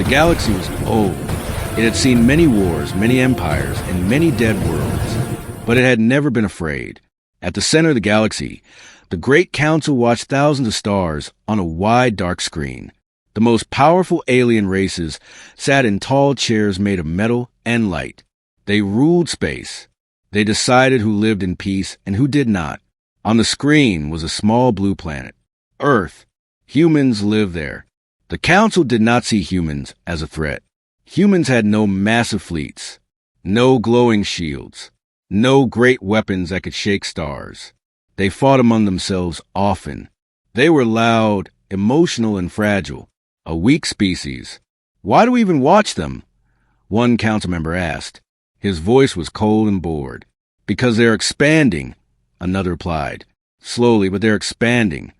The galaxy was old. It had seen many wars, many empires, and many dead worlds, but it had never been afraid. At the center of the galaxy, the Great Council watched thousands of stars on a wide, dark screen. The most powerful alien races sat in tall chairs made of metal and light. They ruled space. They decided who lived in peace and who did not. On the screen was a small blue planet, Earth. Humans lived there. The Council did not see humans as a threat. Humans had no massive fleets, no glowing shields, no great weapons that could shake stars. They fought among themselves often. They were loud, emotional, and fragile, a weak species. Why do we even watch them? One council member asked. His voice was cold and bored. Because they're expanding, another replied. Slowly, but they're expanding.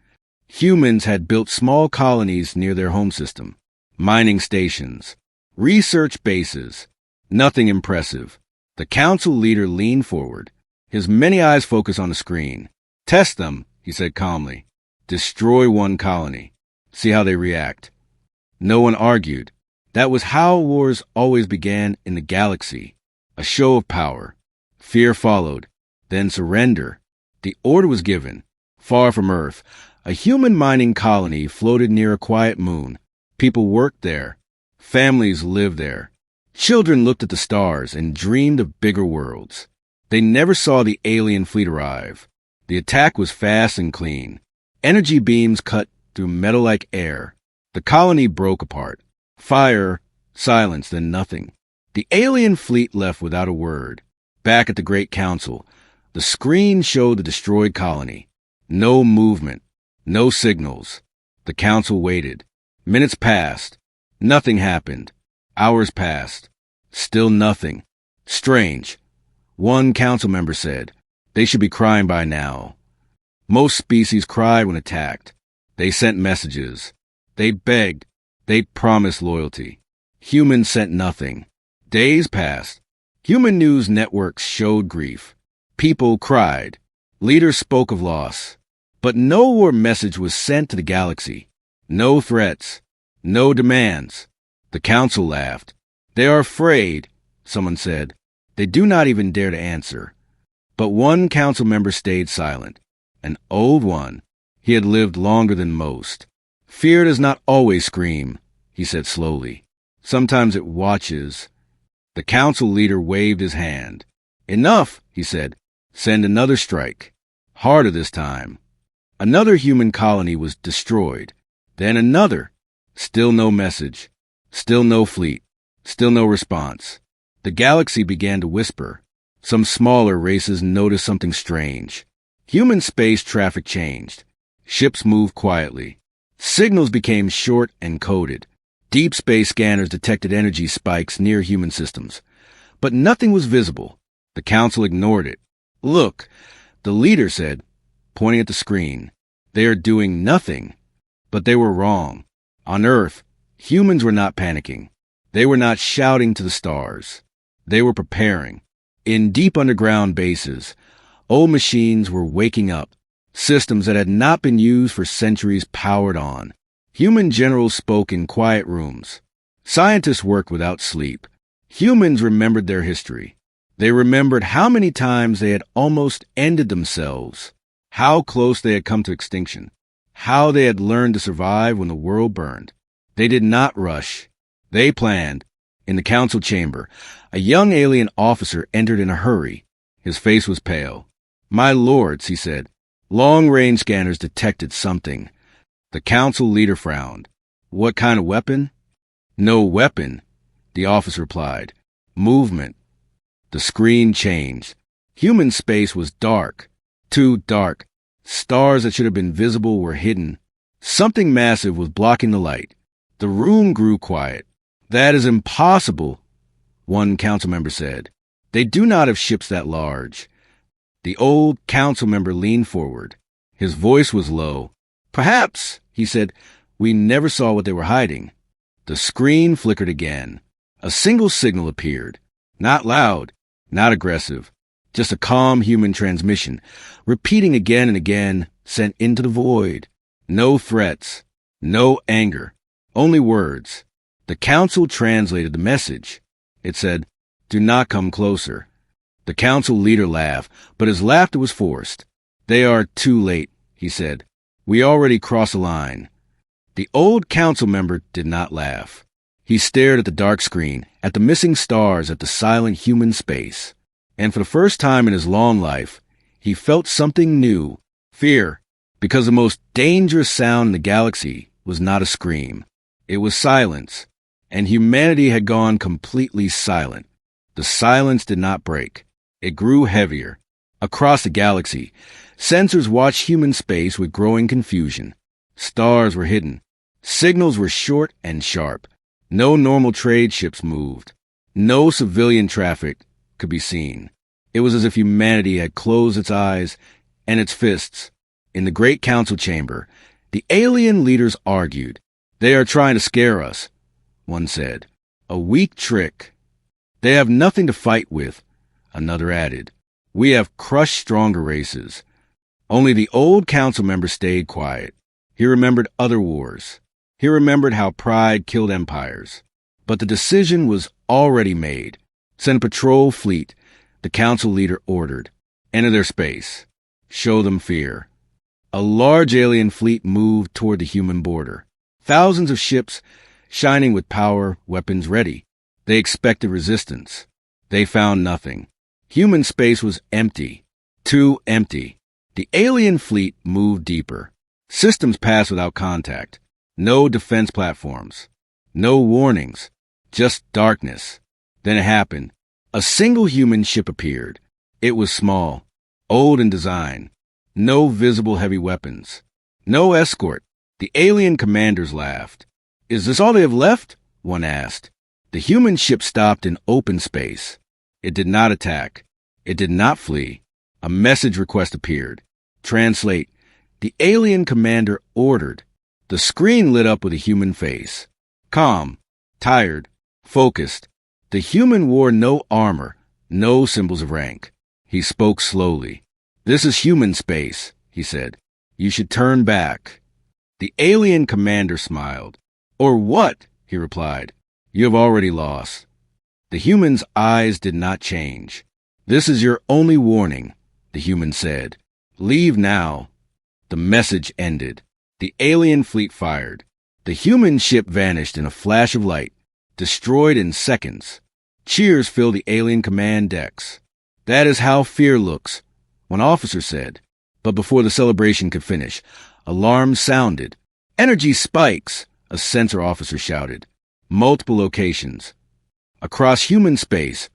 Humans had built small colonies near their home system, mining stations, research bases. Nothing impressive. The council leader leaned forward. His many eyes focused on the screen. Test them, he said calmly. Destroy one colony. See how they react. No one argued. That was how wars always began in the galaxy. A show of power. Fear followed. Then surrender. The order was given. Far from Earth, a human mining colony floated near a quiet moon. People worked there. Families lived there. Children looked at the stars and dreamed of bigger worlds. They never saw the alien fleet arrive. The attack was fast and clean. Energy beams cut through metal like air. The colony broke apart. Fire, silence, then nothing. The alien fleet left without a word. Back at the Great Council, the screen showed the destroyed colony. No movement. No signals. The council waited. Minutes passed. Nothing happened. Hours passed. Still nothing. Strange. One council member said, they should be crying by now. Most species cried when attacked. They sent messages. They begged. They promised loyalty. Humans sent nothing. Days passed. Human news networks showed grief. People cried. Leaders spoke of loss. But no war message was sent to the galaxy. No threats. No demands. The council laughed. They are afraid, someone said. They do not even dare to answer. But one council member stayed silent. An old one. He had lived longer than most. Fear does not always scream, he said slowly. Sometimes it watches. The council leader waved his hand. Enough, he said. Send another strike. Harder this time. Another human colony was destroyed. Then another. Still no message. Still no fleet. Still no response. The galaxy began to whisper. Some smaller races noticed something strange. Human space traffic changed. Ships moved quietly. Signals became short and coded. Deep space scanners detected energy spikes near human systems. But nothing was visible. The council ignored it. Look, the leader said, pointing at the screen. They are doing nothing. But they were wrong. On Earth, humans were not panicking. They were not shouting to the stars. They were preparing. In deep underground bases, old machines were waking up. Systems that had not been used for centuries powered on. Human generals spoke in quiet rooms. Scientists worked without sleep. Humans remembered their history. They remembered how many times they had almost ended themselves, how close they had come to extinction, how they had learned to survive when the world burned. They did not rush. They planned. In the council chamber, a young alien officer entered in a hurry. His face was pale. My lords, he said. Long-range scanners detected something. The council leader frowned. What kind of weapon? No weapon, the officer replied. Movement. The screen changed. Human space was dark. Too dark. Stars that should have been visible were hidden. Something massive was blocking the light. The room grew quiet. That is impossible, one council member said. They do not have ships that large. The old council member leaned forward. His voice was low. Perhaps, he said, we never saw what they were hiding. The screen flickered again. A single signal appeared. Not loud, not aggressive, just a calm human transmission, repeating again and again, sent into the void. No threats, no anger, only words. The council translated the message. It said, "Do not come closer." The council leader laughed, but his laughter was forced. "They are too late," he said. "We already crossed the line." The old council member did not laugh. He stared at the dark screen, at the missing stars, at the silent human space. And for the first time in his long life, he felt something new, fear, because the most dangerous sound in the galaxy was not a scream. It was silence, and humanity had gone completely silent. The silence did not break. It grew heavier. Across the galaxy, sensors watched human space with growing confusion. Stars were hidden. Signals were short and sharp. No normal trade ships moved. No civilian traffic could be seen. It was as if humanity had closed its eyes and its fists. In the great council chamber, the alien leaders argued. "They are trying to scare us," one said. "A weak trick." "They have nothing to fight with," another added. "We have crushed stronger races." Only the old council member stayed quiet. He remembered other wars. He remembered how pride killed empires. But the decision was already made. "Send a patrol fleet," the council leader ordered. "Enter their space. Show them fear." A large alien fleet moved toward the human border. Thousands of ships, shining with power, weapons ready. They expected resistance. They found nothing. Human space was empty. Too empty. The alien fleet moved deeper. Systems passed without contact. No defense platforms. No warnings. Just darkness. Then it happened. A single human ship appeared. It was small, old in design. No visible heavy weapons. No escort. The alien commanders laughed. "Is this all they have left?" one asked. The human ship stopped in open space. It did not attack. It did not flee. A message request appeared. "Translate." The alien commander ordered. The screen lit up with a human face. Calm, tired, focused. The human wore no armor, no symbols of rank. He spoke slowly. "This is human space," he said. "You should turn back." The alien commander smiled. "Or what?" he replied. "You have already lost." The human's eyes did not change. "This is your only warning," the human said. "Leave now." The message ended. The alien fleet fired. The human ship vanished in a flash of light, destroyed in seconds. Cheers filled the alien command decks. "That is how fear looks," one officer said. But before the celebration could finish, alarms sounded. "Energy spikes," a sensor officer shouted. Multiple locations. Across human space,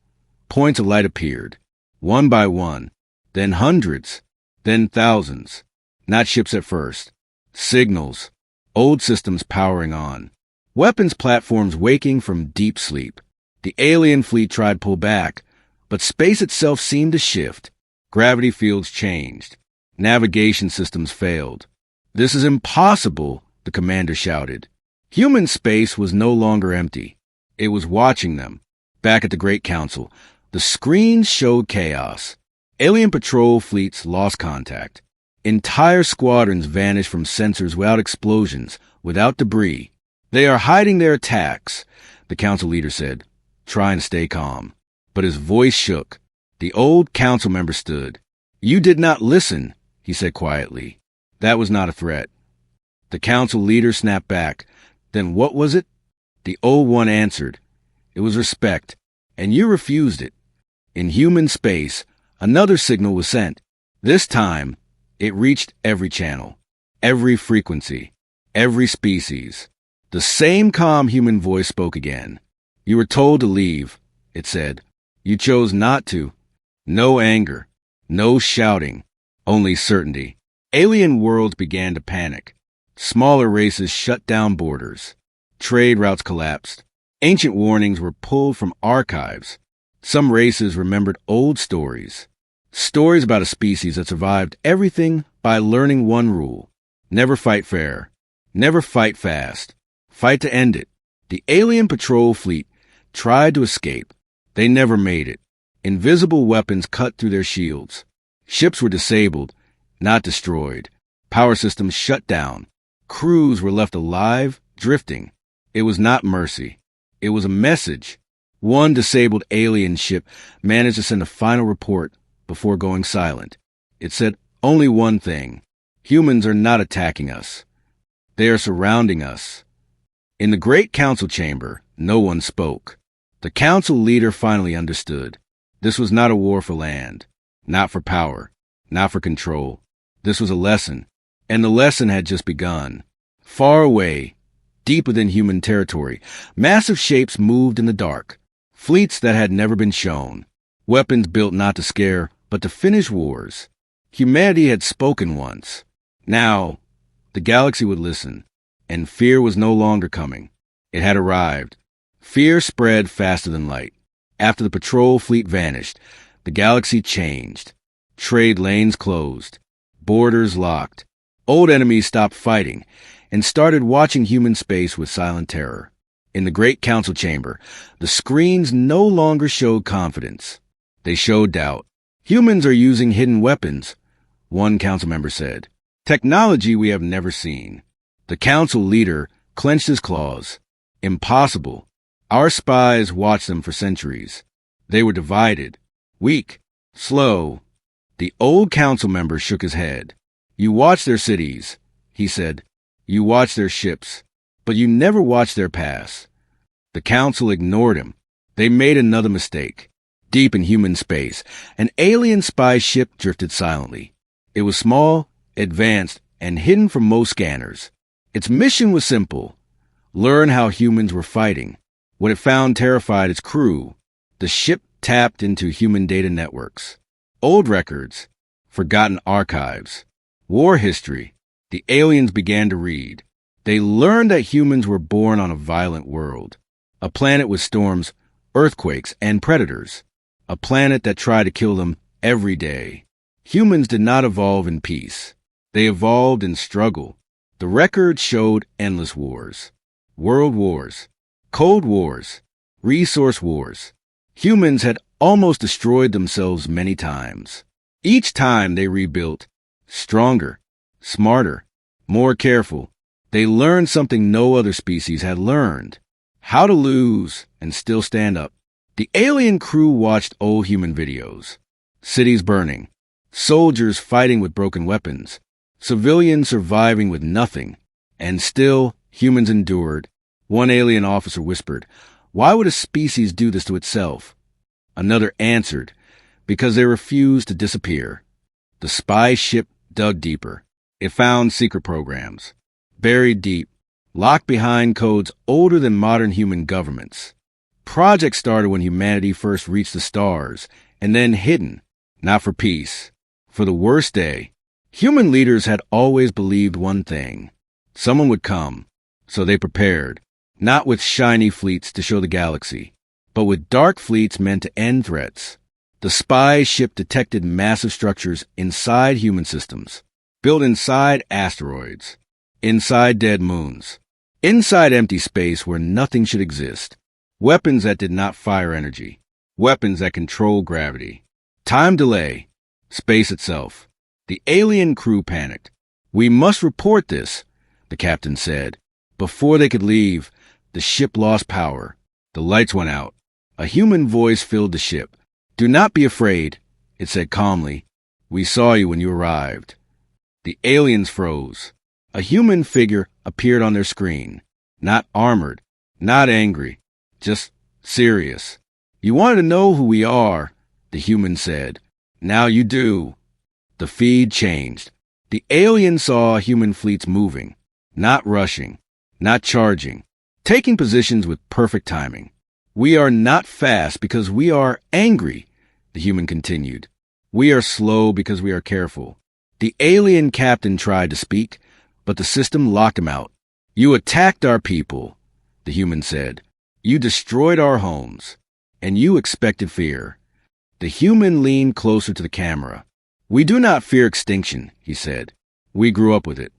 points of light appeared, one by one, then hundreds, then thousands. Not ships at first. Signals. Old systems powering on. Weapons platforms waking from deep sleep. The alien fleet tried to pull back, but space itself seemed to shift. Gravity fields changed. Navigation systems failed. "This is impossible," the commander shouted. Human space was no longer empty. It was watching them. Back at the Great Council, the screens showed chaos. Alien patrol fleets lost contact. Entire squadrons vanished from sensors without explosions, without debris. "They are hiding their attacks," the council leader said, trying to stay calm. But his voice shook. The old council member stood. "You did not listen," he said quietly. "That was not a threat." The council leader snapped back. "Then what was it?" The old one answered. "It was respect, and you refused it." In human space, another signal was sent. This time, it reached every channel, every frequency, every species. The same calm human voice spoke again. "You were told to leave," it said. "You chose not to." No anger, no shouting, only certainty. Alien worlds began to panic. Smaller races shut down borders. Trade routes collapsed. Ancient warnings were pulled from archives. Some races remembered old stories. Stories about a species that survived everything by learning one rule. Never fight fair. Never fight fast. Fight to end it. The alien patrol fleet tried to escape. They never made it. Invisible weapons cut through their shields. Ships were disabled, not destroyed. Power systems shut down. Crews were left alive, drifting. It was not mercy. It was a message. One disabled alien ship managed to send a final report before going silent. It said only one thing. Humans are not attacking us. They are surrounding us. In the great council chamber, no one spoke. The council leader finally understood. This was not a war for land, not for power, not for control. This was a lesson, and the lesson had just begun. Far away, deep within human territory, massive shapes moved in the dark. Fleets that had never been shown. Weapons built not to scare, but to finish wars. Humanity had spoken once. Now, the galaxy would listen, and fear was no longer coming. It had arrived. Fear spread faster than light. After the patrol fleet vanished, the galaxy changed. Trade lanes closed. Borders locked. Old enemies stopped fighting and started watching human space with silent terror. In the great council chamber, the screens no longer showed confidence. They showed doubt. Humans are using hidden weapons, one council member said. Technology we have never seen. The council leader clenched his claws. Impossible. Our spies watched them for centuries. They were divided, weak, slow. The old council member shook his head. You watch their cities, he said. You watch their ships, but you never watch their past. The council ignored him. They made another mistake. Deep in human space, an alien spy ship drifted silently. It was small, advanced, and hidden from most scanners. Its mission was simple. Learn how humans were fighting. What it found terrified its crew. The ship tapped into human data networks. Old records, forgotten archives, war history. The aliens began to read. They learned that humans were born on a violent world. A planet with storms, earthquakes, and predators. A planet that tried to kill them every day. Humans did not evolve in peace. They evolved in struggle. The record showed endless wars. World wars. Cold wars. Resource wars. Humans had almost destroyed themselves many times. Each time they rebuilt, stronger, smarter, more careful. They learned something no other species had learned. How to lose and still stand up. The alien crew watched old human videos. Cities burning. Soldiers fighting with broken weapons. Civilians surviving with nothing. And still, humans endured. One alien officer whispered, "Why would a species do this to itself?" Another answered, "Because they refused to disappear." The spy ship dug deeper. It found secret programs. Buried deep. Locked behind codes older than modern human governments. Projects started when humanity first reached the stars, and then hidden, not for peace, for the worst day. Human leaders had always believed one thing. Someone would come, so they prepared, not with shiny fleets to show the galaxy, but with dark fleets meant to end threats. The spy ship detected massive structures inside human systems, built inside asteroids, inside dead moons, inside empty space where nothing should exist. Weapons that did not fire energy. Weapons that control gravity. Time delay. Space itself. The alien crew panicked. "We must report this," the captain said. Before they could leave, the ship lost power. The lights went out. A human voice filled the ship. "Do not be afraid," it said calmly. "We saw you when you arrived." The aliens froze. A human figure appeared on their screen. Not armored, not angry, just serious. "You wanted to know who we are," the human said. "Now you do." The feed changed. The alien saw human fleets moving, not rushing, not charging, taking positions with perfect timing. "We are not fast because we are angry," the human continued. "We are slow because we are careful." The alien captain tried to speak, but the system locked him out. "You attacked our people," the human said. "You destroyed our homes, and you expected fear." The human leaned closer to the camera. "We do not fear extinction," he said. "We grew up with it."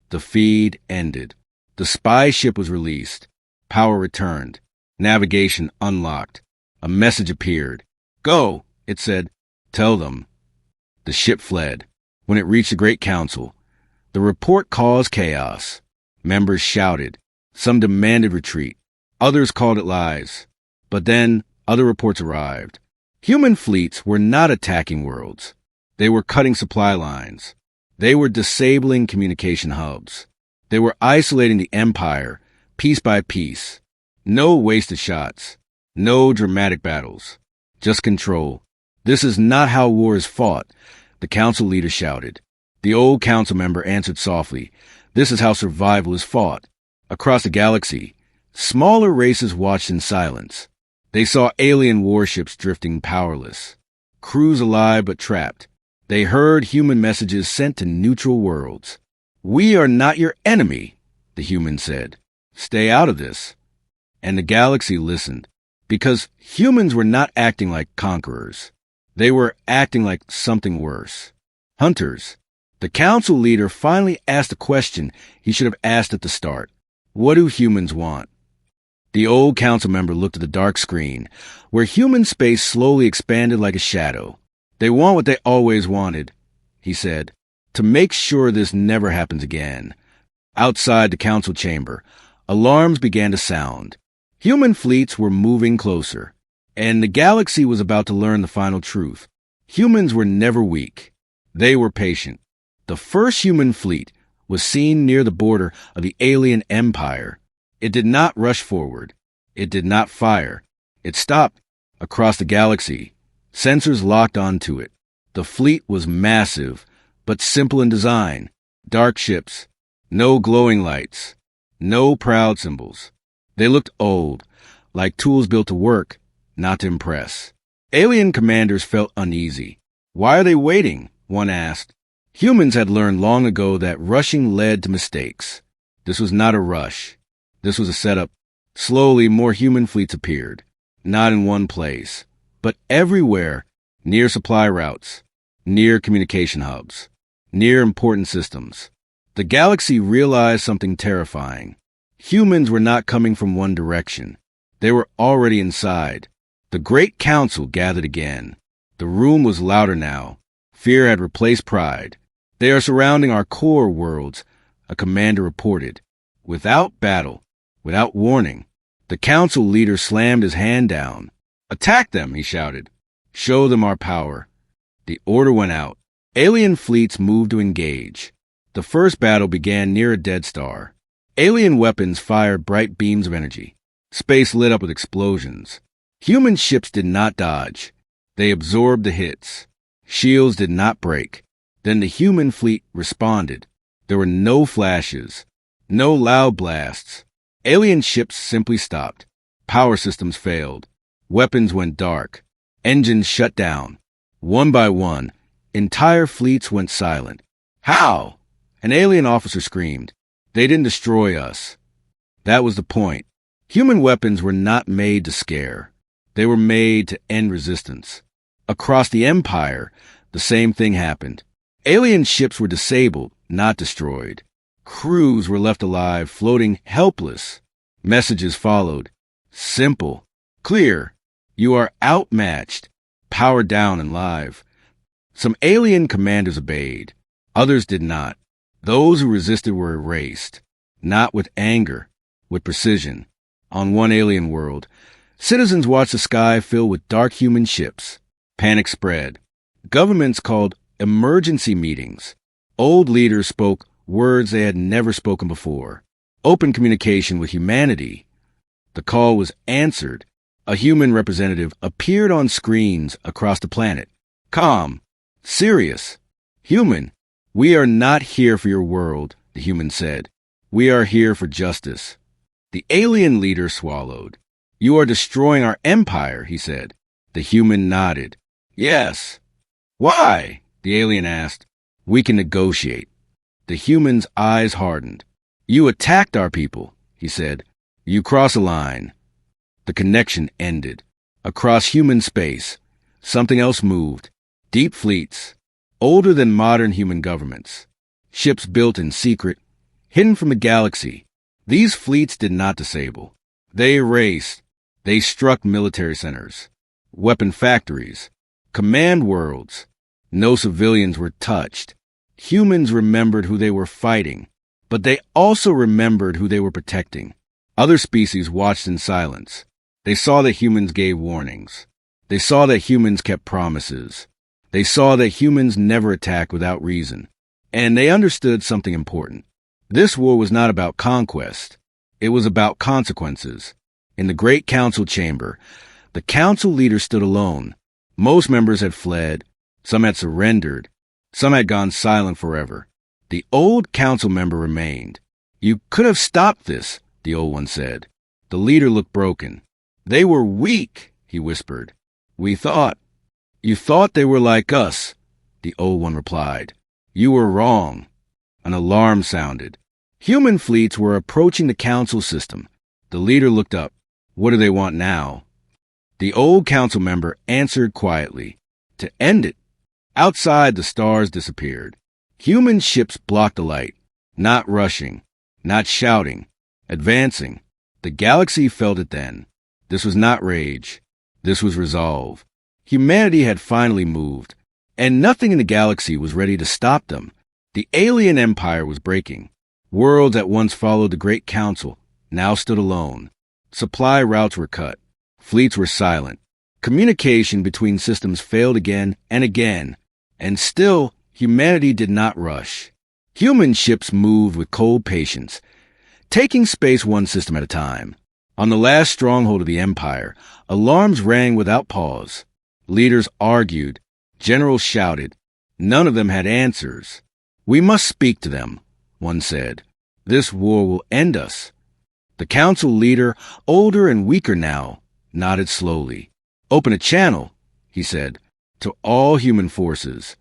The feed ended. The spy ship was released. Power returned. Navigation unlocked. A message appeared. "Go," it said. "Tell them." The ship fled. When it reached the Great Council, the report caused chaos. Members shouted. Some demanded retreat. Others called it lies. But then other reports arrived. Human fleets were not attacking worlds. They were cutting supply lines. They were disabling communication hubs. They were isolating the empire, piece by piece. No wasted shots. No dramatic battles. Just control. This is not how war is fought, the council leader shouted. The old council member answered softly. This is how survival is fought. Across the galaxy, smaller races watched in silence. They saw alien warships drifting powerless. Crews alive but trapped. They heard human messages sent to neutral worlds. We are not your enemy, the human said. Stay out of this. And the galaxy listened, because humans were not acting like conquerors. They were acting like something worse. Hunters. The council leader finally asked a question he should have asked at the start. What do humans want? The old council member looked at the dark screen, where human space slowly expanded like a shadow. They want what they always wanted, he said, to make sure this never happens again. Outside the council chamber, alarms began to sound. Human fleets were moving closer, and the galaxy was about to learn the final truth. Humans were never weak. They were patient. The first human fleet was seen near the border of the alien empire. It did not rush forward. It did not fire. It stopped across the galaxy. Sensors locked onto it. The fleet was massive, but simple in design. Dark ships. No glowing lights. No proud symbols. They looked old, like tools built to work, not to impress. Alien commanders felt uneasy. Why are they waiting? One asked. Humans had learned long ago that rushing led to mistakes. This was not a rush. This was a setup. Slowly, more human fleets appeared. Not in one place, but everywhere, near supply routes, near communication hubs, near important systems. The galaxy realized something terrifying. Humans were not coming from one direction. They were already inside. The Great Council gathered again. The room was louder now. Fear had replaced pride. They are surrounding our core worlds, a commander reported. Without battle, without warning, the council leader slammed his hand down. Attack them, he shouted. Show them our power. The order went out. Alien fleets moved to engage. The first battle began near a dead star. Alien weapons fired bright beams of energy. Space lit up with explosions. Human ships did not dodge. They absorbed the hits. Shields did not break. Then the human fleet responded. There were no flashes, no loud blasts. Alien ships simply stopped. Power systems failed. Weapons went dark. Engines shut down. One by one, entire fleets went silent. How? An alien officer screamed. They didn't destroy us. That was the point. Human weapons were not made to scare. They were made to end resistance. Across the Empire, the same thing happened. Alien ships were disabled, not destroyed. Crews were left alive, floating helpless. Messages followed. Simple. Clear. You are outmatched. Power down and live. Some alien commanders obeyed. Others did not. Those who resisted were erased. Not with anger, with precision. On one alien world, citizens watched the sky fill with dark human ships. Panic spread. Governments called emergency meetings. Old leaders spoke words they had never spoken before. Open communication with humanity. The call was answered. A human representative appeared on screens across the planet. Calm. Serious. Human. We are not here for your world, the human said. We are here for justice. The alien leader swallowed. You are destroying our empire, he said. The human nodded. Yes. Why? The alien asked. We can negotiate. The human's eyes hardened. You attacked our people, he said. You cross a line. The connection ended. Across human space, something else moved. Deep fleets, older than modern human governments. Ships built in secret, hidden from the galaxy. These fleets did not disable. They erased. They struck military centers, weapon factories, command worlds. No civilians were touched. Humans remembered who they were fighting, but they also remembered who they were protecting. Other species watched in silence. They saw that humans gave warnings. They saw that humans kept promises. They saw that humans never attack without reason. And they understood something important. This war was not about conquest. It was about consequences. In the Great Council chamber, the council leader stood alone. Most members had fled. Some had surrendered. Some had gone silent forever. The old council member remained. "You could have stopped this," the old one said. The leader looked broken. "They were weak," he whispered. "We thought." "You thought they were like us," the old one replied. "You were wrong." An alarm sounded. Human fleets were approaching the council system. The leader looked up. "What do they want now?" The old council member answered quietly, "To end it." Outside, the stars disappeared. Human ships blocked the light, not rushing, not shouting, advancing. The galaxy felt it then. This was not rage. This was resolve. Humanity had finally moved, and nothing in the galaxy was ready to stop them. The alien empire was breaking. Worlds that once followed the Great Council now stood alone. Supply routes were cut. Fleets were silent. Communication between systems failed again and again. And still, humanity did not rush. Human ships moved with cold patience, taking space one system at a time. On the last stronghold of the empire, alarms rang without pause. Leaders argued. Generals shouted. None of them had answers. "We must speak to them," one said. "This war will end us." The council leader, older and weaker now, nodded slowly. "Open a channel," he said, "to all human forces."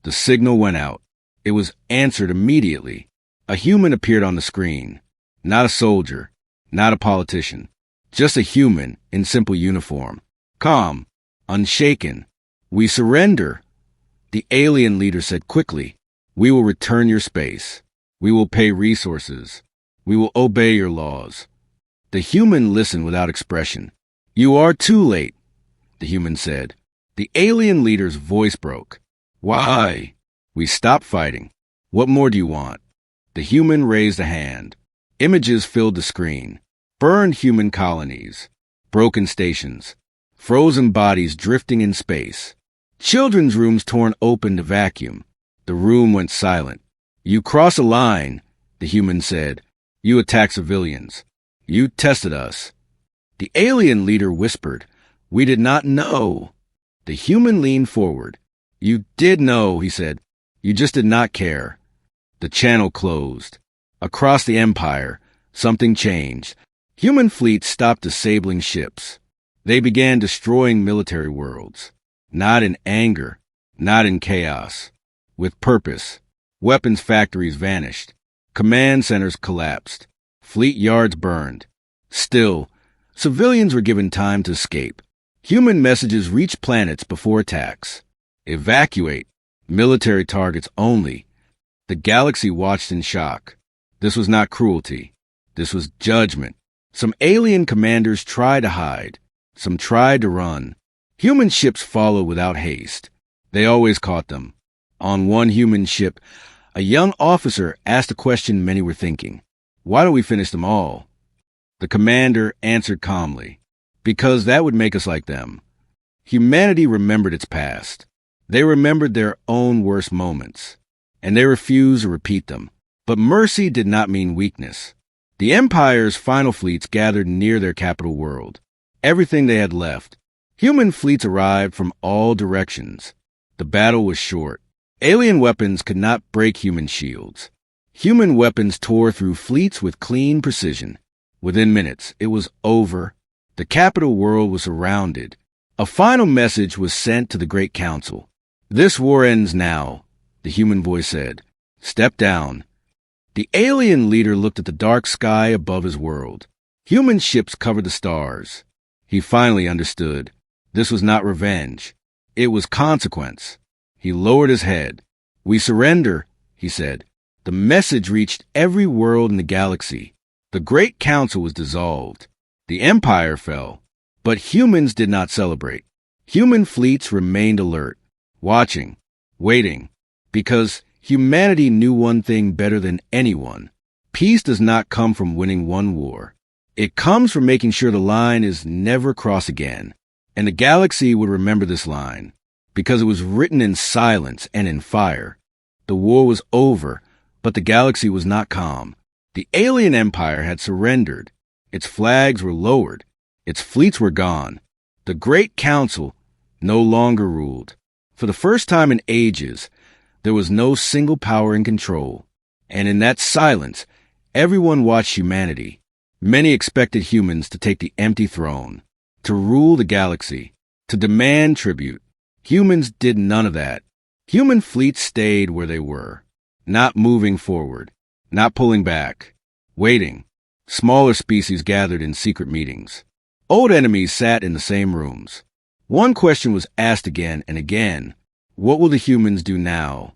The signal went out. It was answered immediately. A human appeared on the screen. Not a soldier, not a politician, just a human in simple uniform. Calm, unshaken. "We surrender," the alien leader said quickly. "We will return your space. We will pay resources. We will obey your laws." The human listened without expression. "You are too late," the human said. The alien leader's voice broke. "Why?" "We stopped fighting. What more do you want?" The human raised a hand. Images filled the screen. Burned human colonies. Broken stations. Frozen bodies drifting in space. Children's rooms torn open to vacuum. The room went silent. "You cross a line," the human said. "You attack civilians. You tested us." The alien leader whispered, "We did not know." The human leaned forward. "You did know," he said. "You just did not care." The channel closed. Across the empire, something changed. Human fleets stopped disabling ships. They began destroying military worlds. Not in anger, not in chaos. With purpose. Weapons factories vanished. Command centers collapsed. Fleet yards burned. Still, civilians were given time to escape. Human messages reached planets before attacks. Evacuate. Military targets only. The galaxy watched in shock. This was not cruelty. This was judgment. Some alien commanders tried to hide. Some tried to run. Human ships followed without haste. They always caught them. On one human ship, a young officer asked a question many were thinking. "Why don't we finish them all?" The commander answered calmly, "Because that would make us like them." Humanity remembered its past. They remembered their own worst moments, and they refused to repeat them. But mercy did not mean weakness. The Empire's final fleets gathered near their capital world. Everything they had left. Human fleets arrived from all directions. The battle was short. Alien weapons could not break human shields. Human weapons tore through fleets with clean precision. Within minutes, it was over. The capital world was surrounded. A final message was sent to the Great Council. "This war ends now," the human voice said. "Step down." The alien leader looked at the dark sky above his world. Human ships covered the stars. He finally understood. This was not revenge. It was consequence. He lowered his head. "We surrender," he said. The message reached every world in the galaxy. The Great Council was dissolved. The Empire fell. But humans did not celebrate. Human fleets remained alert, watching, waiting, because humanity knew one thing better than anyone. Peace does not come from winning one war. It comes from making sure the line is never crossed again. And the galaxy would remember this line, because it was written in silence and in fire. The war was over, but the galaxy was not calm. The alien empire had surrendered. Its flags were lowered. Its fleets were gone. The Great Council no longer ruled. For the first time in ages, there was no single power in control. And in that silence, everyone watched humanity. Many expected humans to take the empty throne, to rule the galaxy, to demand tribute. Humans did none of that. Human fleets stayed where they were, not moving forward, not pulling back, waiting. Smaller species gathered in secret meetings. Old enemies sat in the same rooms. One question was asked again and again. What will the humans do now?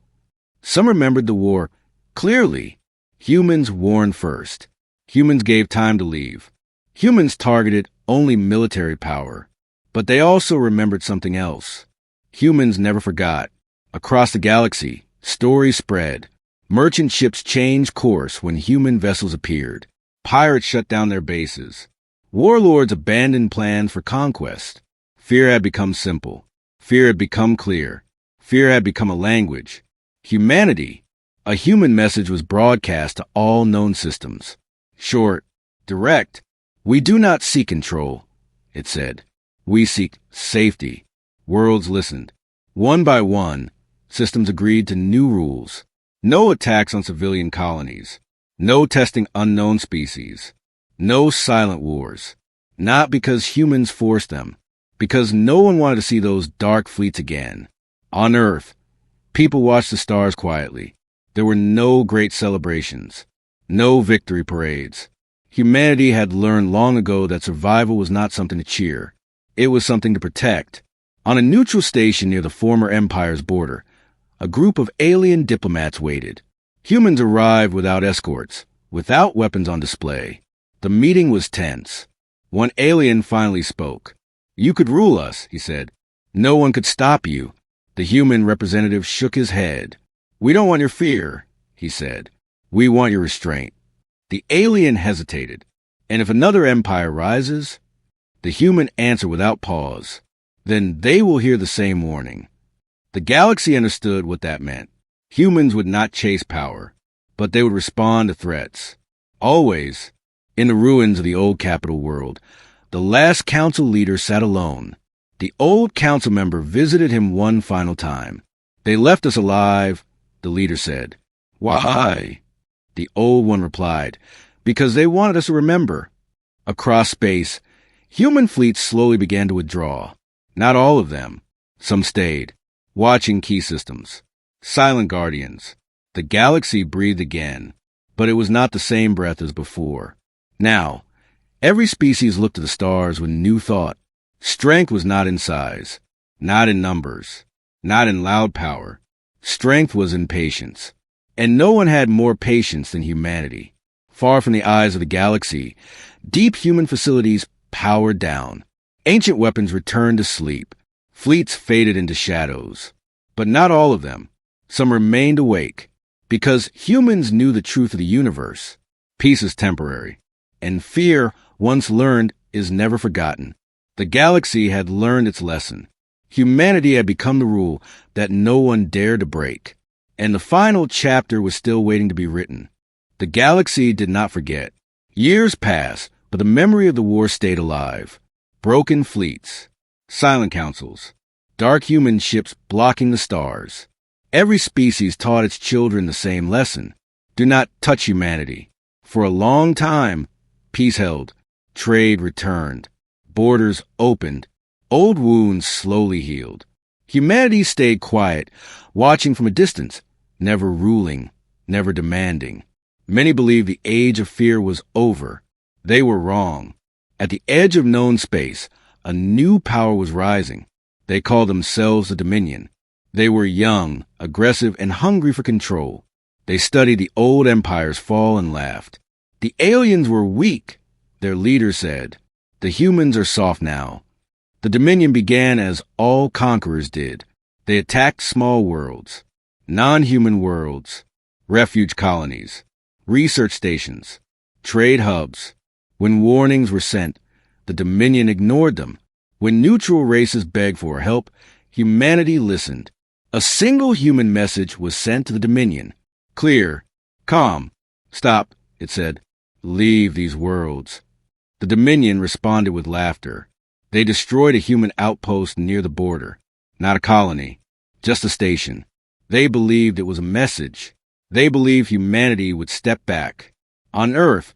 Some remembered the war clearly. Humans warned first. Humans gave time to leave. Humans targeted only military power. But they also remembered something else. Humans never forgot. Across the galaxy, stories spread. Merchant ships changed course when human vessels appeared. Pirates shut down their bases. Warlords abandoned plans for conquest. Fear had become simple. Fear had become clear. Fear had become a language. Humanity, a human message, was broadcast to all known systems. Short, direct. We do not seek control, it said. We seek safety. Worlds listened. One by one, systems agreed to new rules. No attacks on civilian colonies. No testing unknown species. No silent wars. Not because humans forced them. Because no one wanted to see those dark fleets again. On Earth, people watched the stars quietly. There were no great celebrations. No victory parades. Humanity had learned long ago that survival was not something to cheer. It was something to protect. On a neutral station near the former empire's border, a group of alien diplomats waited. Humans arrived without escorts, without weapons on display. The meeting was tense. One alien finally spoke. You could rule us, he said. No one could stop you. The human representative shook his head. We don't want your fear, he said. We want your restraint. The alien hesitated. And if another empire rises, the human answered without pause. Then they will hear the same warning. The galaxy understood what that meant. Humans would not chase power, but they would respond to threats. Always, in the ruins of the old capital world, the last council leader sat alone. The old council member visited him one final time. They left us alive, the leader said. Why? The old one replied, because they wanted us to remember. Across space, human fleets slowly began to withdraw. Not all of them. Some stayed, watching key systems. Silent guardians. The galaxy breathed again, but it was not the same breath as before. Now, every species looked to the stars with new thought. Strength was not in size, not in numbers, not in loud power. Strength was in patience. And no one had more patience than humanity. Far from the eyes of the galaxy, deep human facilities powered down. Ancient weapons returned to sleep. Fleets faded into shadows. But not all of them. Some remained awake, because humans knew the truth of the universe. Peace is temporary, and fear, once learned, is never forgotten. The galaxy had learned its lesson. Humanity had become the rule that no one dared to break. And the final chapter was still waiting to be written. The galaxy did not forget. Years passed, but the memory of the war stayed alive. Broken fleets, silent councils, dark human ships blocking the stars. Every species taught its children the same lesson. Do not touch humanity. For a long time, peace held, trade returned, borders opened, old wounds slowly healed. Humanity stayed quiet, watching from a distance, never ruling, never demanding. Many believed the age of fear was over. They were wrong. At the edge of known space, a new power was rising. They called themselves the Dominion. They were young, aggressive, and hungry for control. They studied the old empires fall and laughed. The aliens were weak, their leader said. The humans are soft now. The Dominion began as all conquerors did. They attacked small worlds, non-human worlds, refuge colonies, research stations, trade hubs. When warnings were sent, the Dominion ignored them. When neutral races begged for help, humanity listened. A single human message was sent to the Dominion. Clear, calm, stop, it said. Leave these worlds. The Dominion responded with laughter. They destroyed a human outpost near the border. Not a colony, just a station. They believed it was a message. They believed humanity would step back. On Earth,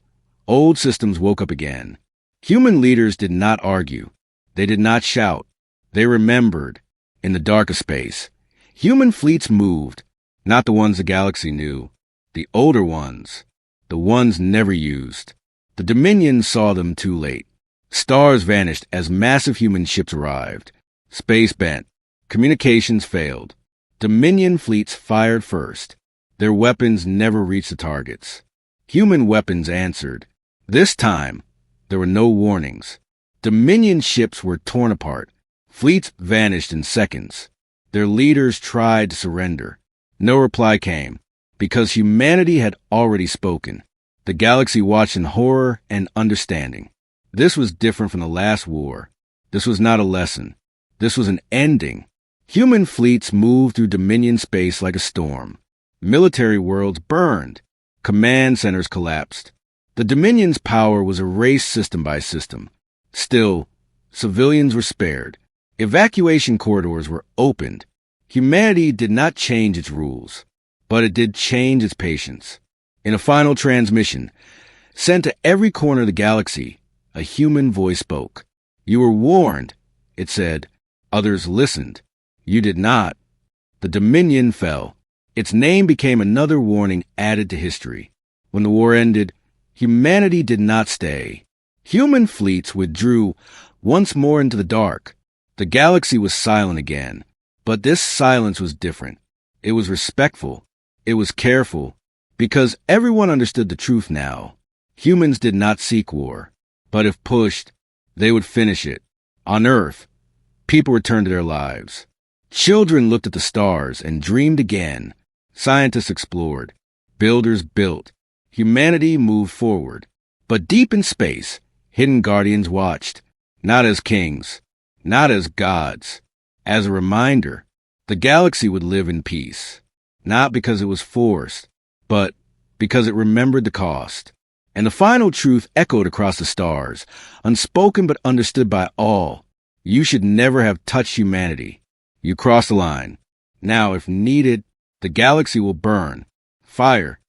old systems woke up again. Human leaders did not argue. They did not shout. They remembered. In the dark of space, human fleets moved, not the ones the galaxy knew, the older ones, the ones never used. The Dominion saw them too late. Stars vanished as massive human ships arrived. Space bent. Communications failed. Dominion fleets fired first. Their weapons never reached the targets. Human weapons answered. This time, there were no warnings. Dominion ships were torn apart. Fleets vanished in seconds. Their leaders tried to surrender. No reply came, because humanity had already spoken. The galaxy watched in horror and understanding. This was different from the last war. This was not a lesson. This was an ending. Human fleets moved through Dominion space like a storm. Military worlds burned. Command centers collapsed. The Dominion's power was erased system by system. Still, civilians were spared. Evacuation corridors were opened. Humanity did not change its rules, but it did change its patience. In a final transmission, sent to every corner of the galaxy, a human voice spoke. You were warned, it said. Others listened. You did not. The Dominion fell. Its name became another warning added to history. When the war ended, humanity did not stay. Human fleets withdrew once more into the dark. The galaxy was silent again, but this silence was different. It was respectful. It was careful, because everyone understood the truth now. Humans did not seek war, but if pushed, they would finish it. On Earth, people returned to their lives. Children looked at the stars and dreamed again. Scientists explored. Builders built. Humanity moved forward. But deep in space, hidden guardians watched, not as kings, not as gods, as a reminder. The galaxy would live in peace, not because it was forced, but because it remembered the cost. And the final truth echoed across the stars, unspoken but understood by all. You should never have touched humanity. You crossed the line. Now, if needed, the galaxy will burn. Fire.